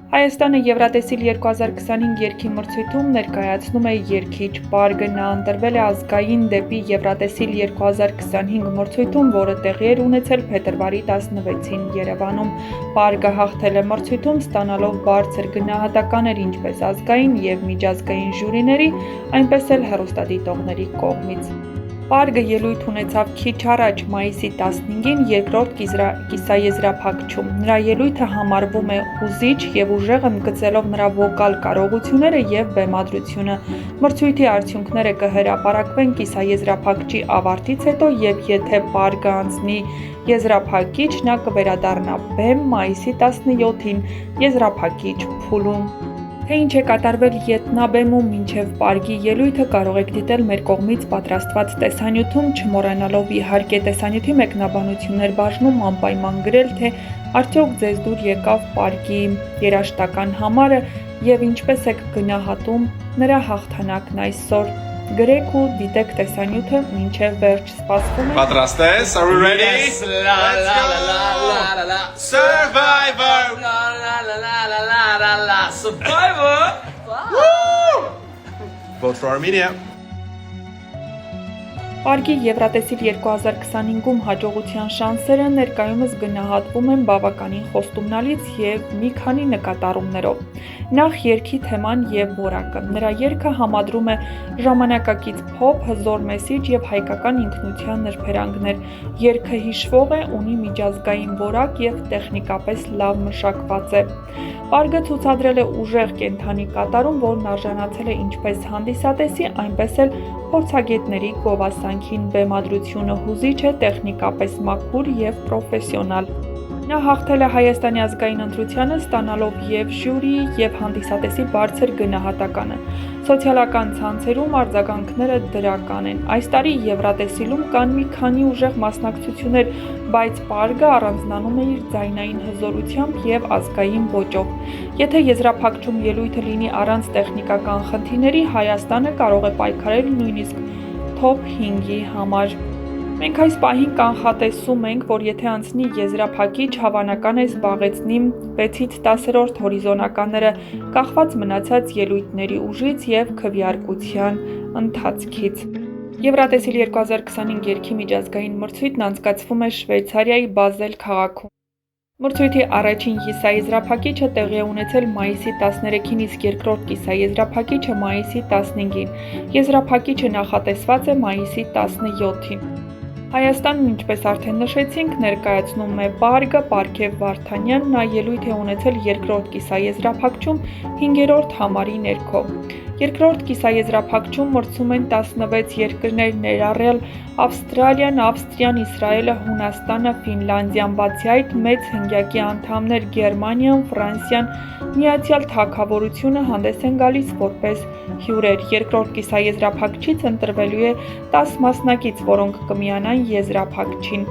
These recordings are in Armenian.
Հայաստանը Եվրատեսիլ 2025 երգի մրցույթում ներկայացնում է երգիչ պարգը։ Նա ընտրվել է ազգային դեպի Եվրատեսիլ 2025 մրցույթում, որը տեղի էր ունեցել փետրվարի 16-ին Երևանում։ Պարգը հաղթել է մրցույթում, ստանալով բարձր գնահատականներ ինչպես ազգային և միջազգային ժյուրիների, այնպես էլ հեռուստադիտողների կողմից։ Պարգը ելույթ ունեցավ քիչ առաջ մայիսի 15-ին երկրորդ կիսաեզրափակչում։ Նրա ելույթը համարվում է հուզիչ և ուժեղ ընդգծելով նրա վոկալ կարողությունները և բեմադրությունը։ Մրցույթի արդյունքները կհրապարակվեն կիսաեզրափակչի ավարտից հետո, և եթե Պարգը անցնի եզրափակիչ, նա կվերադառնա բեմ մայիսի 17-ին եզրափակիչ փուլում։ Թե ինչ է կատարվել ետնաբեմում մինչև պարգի ելույթը կարող եք դիտել մեր կողմից պատրաստված տեսանյութում, չմոռանալով իհարկե տեսանյութի մեկնաբանություններ բաժնում անպայման գրել, թե արդյոք ձեզ դուր եկավ պարգի երաժշտական համարը և ինչպես եք գնահատում նրա հաղթանակն այսօր։ Գրեք ու դիտեք տեսանյութը մինչև վերջ սպասվում է։ Պատրաստ ես? Are we ready? Yes, la la la la. Survivor! La la la la la la la. Survivor! Woo! Vote for Armenia. Պարգի Եվրատեսիլ 2025-ում հաջողության շանսերը ներկայումս գնահատվում են բավականին խոստումնալից և մի քանի նկատառումներով։ Նախ երգի թեման և որակը։ Նրա երգը համադրում է ժամանակակից փոփ, հզոր մեսիջ և հայկական ինքնության նրբերանգներ։ Երգը հիշվող է, ունի միջազգային որակ և տեխնիկապես լավ մշակված է։ Պարգը ցուցադրել է ուժեղ կենդանի կատարում, որն արժանացել է ինչպես հանդիսատեսի, այնպես էլ փորձագետների գովասանքին։ Բեմադրությունը հուզիչ է, տեխնիկապես մաքուր և պրոֆեսիոնալ։ Նա հաղթել է Հայաստանի ազգային ընտրությանը, ստանալով և ժյուրիի, և հանդիսատեսի բարձր գնահատականը։ Սոցիալական ցանցերում արձագանքները դրական են։ Այս տարի Եվրատեսիլում կան մի քանի ուժեղ մասնակցություններ, բայց պարգը առանձնանում է իր ձայնային հզորությամբ և ազգային ոճով։ Եթե եզրափակչում ելույթը լինի առանց տեխնիկական խնդիրների, Հայաստանը կարող է պայքարել նույնիսկ թոփ 5-ի համար։ Մենք այս պահին կանխատեսում ենք, որ եթե անցնի եզրափակիչ, հավանական է զբաղեցնի 6-ից 10-րդ հորիզոնականները, կախված մնացած ելույթների ուժից և քվեարկության ընթացքից։ Եվրատեսիլ 2025 երգի միջազգային մրցույթն անցկացվում է Շվեյցարիայի Բազել քաղաքում։ Մրցույթի առաջին կիսաեզրափակիչը տեղի է ունեցել մայիսի 13-ին, իսկ երկրորդ կիսաեզրափակիչը մայիսի 15-ին։ Եզրափակիչը նախատեսված է մայիսի 17-ին։ Հայաստանն, ինչպես արդեն նշեցինք, ներկայացնում է պարգը Պարքև Վարդանյան։ Նա ելույթ է ունեցել երկրորդ կիսաեզրափակչում 5-րդ համարի ներքո։ Երկրորդ կիսաեզրափակչում մրցում են 16 երկրներ, ներառյալ Ավստրալիան, Ավստրիան, Իսրայելը, Հունաստանը, Ֆինլանդիան, բացի այդ մեծ հնգյակի անդամներ Գերմանիան, Ֆրանսիան, Միացյալ Թագավորությունը հանդես են գալիս որպես հյուրեր։ Երկրորդ կիսաեզրափակչից ընտրվելու է 10 մասնակից, որոնք կմիանան եզրափակչին։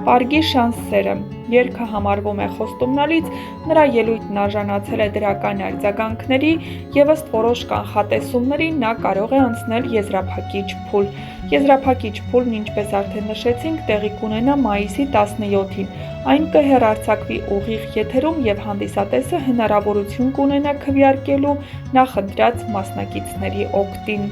Պարգի շանսերը։ Երգը համարվում է խոստումնալից, նրա ելույթն արժանացել է դրական արձագանքների և ըստ որոշ կանխատեսումների նա կարող է անցնել եզրափակիչ փուլ։ Եզրափակիչ փուլն, ինչպես արդեն նշեցինք, տեղի կունենա մայիսի 17-ին։ Այն կհեռարձակվի ուղիղ եթերում և հանդիսատեսը հնարավորություն կունենա քվեարկելու նախընտրած մասնակիցների օգտին։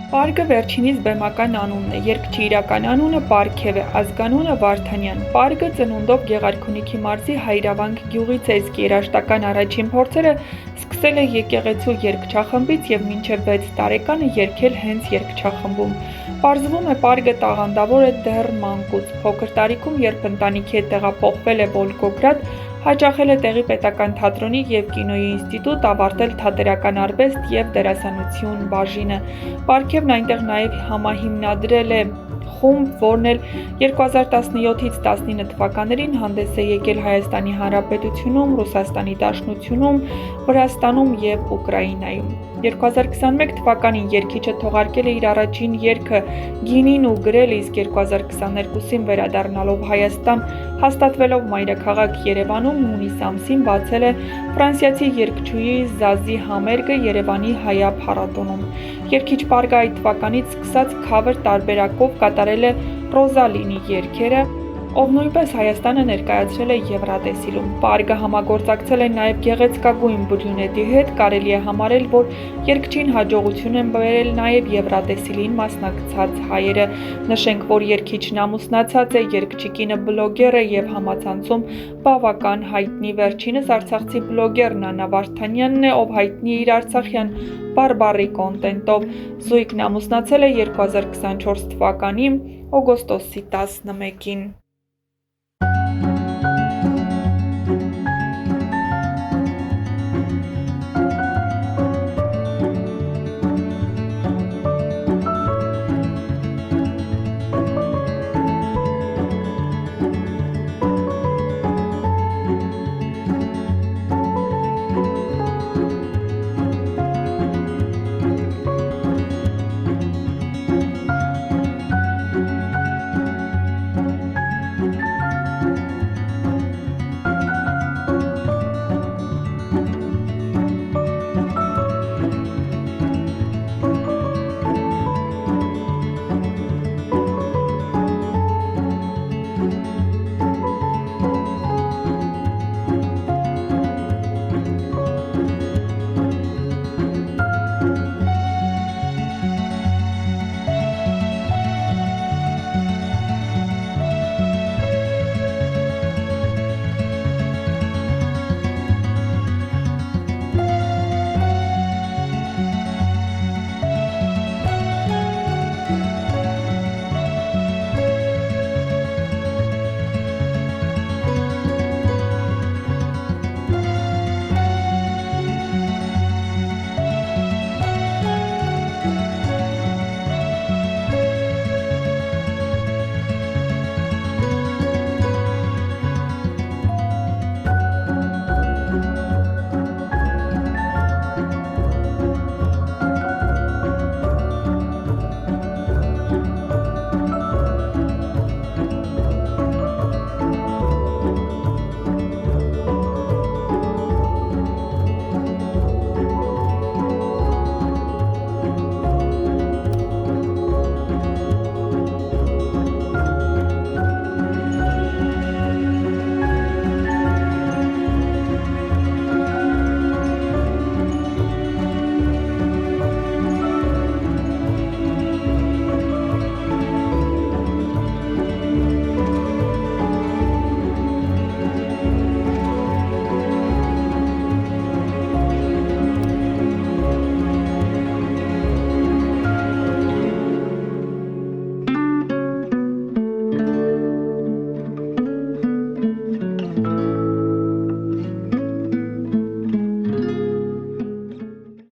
Պարգը վերջինիս բեմական անունն է, երգչի իրական անունը Պարքև է, ազգանունը Վարդանյան։ Պարգը ծնունդով Գեղարքունիքի մարզի Հայրավանք գյուղից է, իսկ երաժշտական առաջին փորձերը սկսել է եկեղեցու երգչախմբից և մինչև 6 տարեկանը երգել հենց երգչախմբում։ Պարզվում է պարգը տաղանդավոր է դեռ մանկուց։ Փոքր տարիքում, երբ ընտանիքի հետ տեղափոխվել է Վոլգոգրադ, հաճախել է տեղի պետական թատրոնի և կինոյի ինստիտուտ, ավարտել թատերական արվեստ և դերասանություն բաժինը։ Պարքևն այնտեղ նաև համահիմնադրել է խումբ, որն էլ 2017-ից 19 թվականներին հանդես է եկել Հայաստանի Հանրապետությունում, Ռուսաստանի Դաշնությունում, Վրաստանում և Ուկրաինայում։ 2021 թվականին երգիչը թողարկել է իր առաջին երգը Գինին ու գրել, իսկ 2022-ին վերադառնալով Հայաստան, հաստատվելով մայրաքաղաք Երևանում, հունիս ամսին բացել է ֆրանսիացի երգչուհի Զազի համերգը Երևանի հայափառատոնում։ Երգիչ պարգը այդ թվականից սկսած քավեր տարբերակով կատարել է Ռոզալինի երգերը, ով նույնպես Հայաստանը ներկայացրել է Եվրատեսիլում։ Պարգը համագործակցել է նաև գեղեցկագույն բրյունետի հետ, կարելի է համարել, որ երգչին հաջողություն են բերել նաև Եվրատեսիլին մասնակցած հայերը։ Նշենք, որ երգիչն ամուսնացած է, երգչի կինը բլոգեր է եւ համացանցում բավական հայտնի։ Վերջինս արցախցի բլոգեր Նանա Վարդանյանն է, ով հայտնի է իր արցախյան բարբառի կոնտենտով։ Զույգն ամուսնացել է 2024 թվականի օգոստոսի 11-ին։